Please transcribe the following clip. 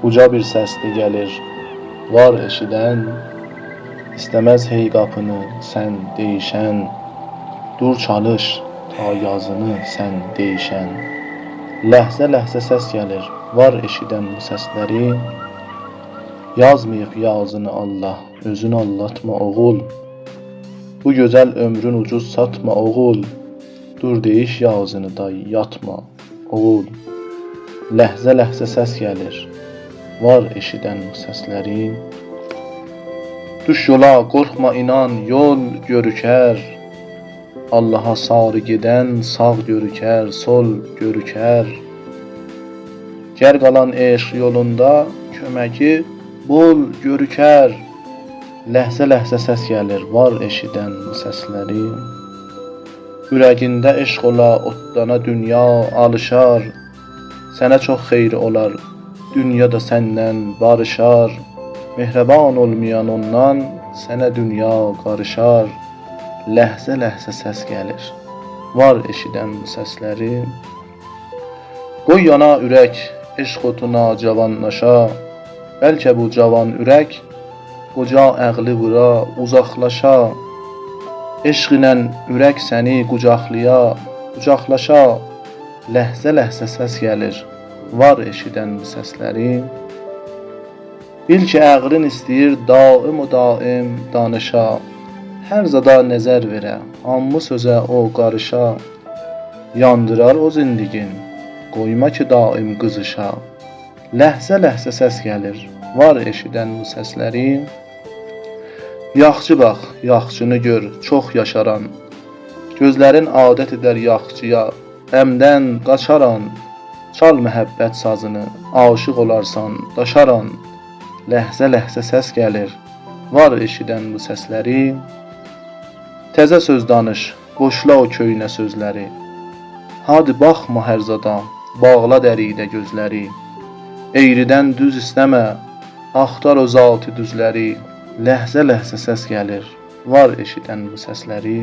Uca bir səsli gəlir, var eşidən, İstəməz hey qapını sən deyişən, dur çalış ta yazını sən deyişən. Ləhzə-ləhzə səs gəlir, var eşidən bu səsləri, yazmayıb yazını Allah, özün allatma oğul. Bu gözəl ömrün ucuz satma oğul, dur deyiş yazını da yatma oğul. Ləhzə-ləhzə səs gəlir, var eşidən bu səsləri. Düş yola, qorxma inan, yol görükər. Allaha sarı gedən sağ görükər, sol görükər. Gər qalan eşq yolunda köməki bol görükər. Ləhzə-ləhzə səs gəlir, var eşidən bu səsləri. Ürəyində eşq ola, otlana dünya alışar. Sənə çox xeyri olar, dünya da səndən barışar. Mehriban olmayan ondan sənə dünya qarışar. Ləhzə-ləhzə səs gəlir, var eşidən bu səsləri. Qoy yana ürək, eşq otuna cavanlaşa. Bəlkə bu cavan ürək, qoca əqli vura, uzaqlaşa. Eşq ilə ürək səni qucaqlaşa. Ləhzə-ləhzə səs gəlir, var eşidən bu səsləri. Bil ki, əqlin istəyir daim o daim danışa. Hər zada nəzər verə, hamı sözə o qarışa. Yandırar o zindigin, qoyma ki daim qızışa. Ləhzə-ləhzə səs gəlir, var eşidən bu səsləri. Yaxşı bax, yaxşını gör, çox yaşaran. Gözlərin adət edər yaxçıya, qəmdən qaçaran. Çal məhəbbət sazını, aşiq olarsan, daşaran. Ləhzə-ləhzə səs gəlir, var eşidən bu səsləri. Təzə söz danış, boşla o köynə sözləri. Hadi baxma hər zada, bağla dəridə gözləri. Eğridən düz istəmə, axtar o zati düzləri. Ləhzə-ləhzə səs gəlir, var eşidən bu səsləri.